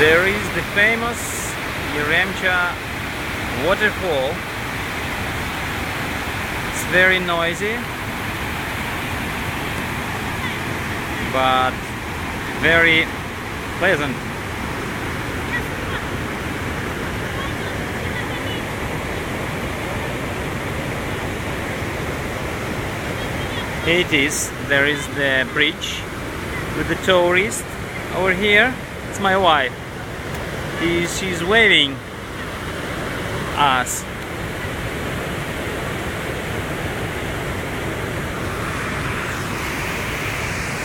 There is the famous Yaremcha waterfall. It's very noisy, but very pleasant. It is. There is the bridge with the tourist over here. It's my wife. She's waving us.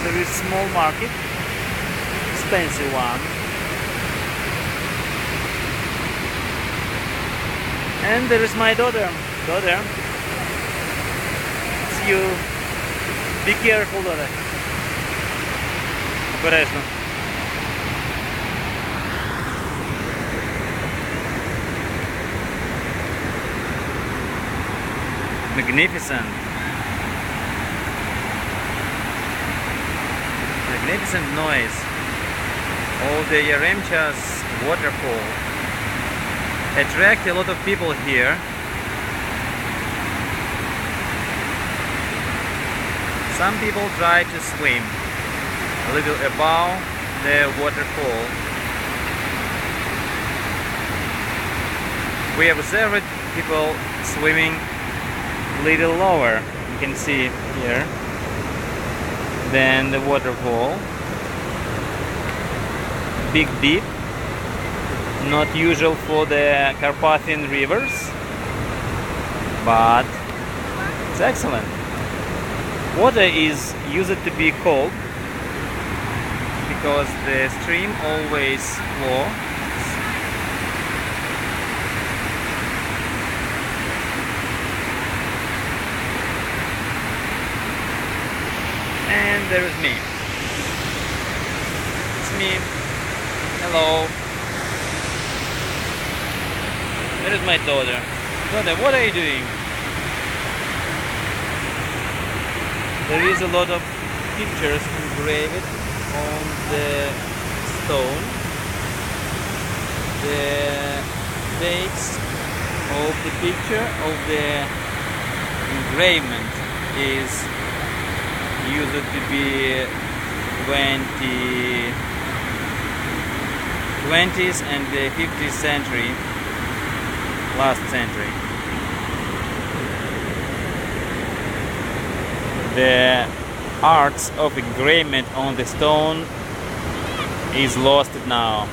There is small market, expensive one, and there is my daughter. Daughter, it's you. Be careful, daughter. Обережно. Magnificent. Magnificent noise. All the Yaremcha's waterfall attract a lot of people here. Some people try to swim a little above the waterfall. We observed people swimming a little lower, you can see here, than the waterfall. Big dip, not usual for the Carpathian rivers, but it's excellent. Water is used to be cold because the stream always flows. And there is me. It's me. Hello. There is my daughter. Daughter, what are you doing? There is a lot of pictures engraved on the stone. The dates of the picture of the engravement is used to be 20th and the 50th century, last century. The arts of engravement on the stone is lost now.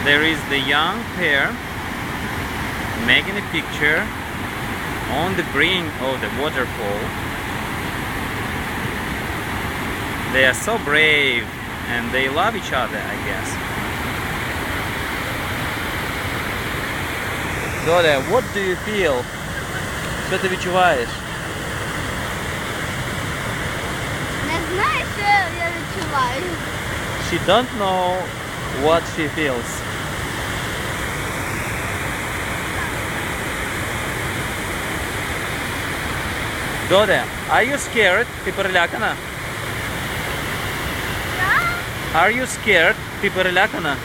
There is the young pair making a picture on the brink of the waterfall. They are so brave and they love each other, I guess. Daughter, what do you feel? Що ти відчуваєш? Не знаю, що я відчуваю. She don't know what she feels. Daughter, are you scared? Ти перелякана? Are you scared? Ти перелякана?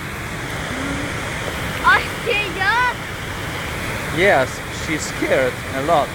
Ось це як? Yes, she's scared a lot.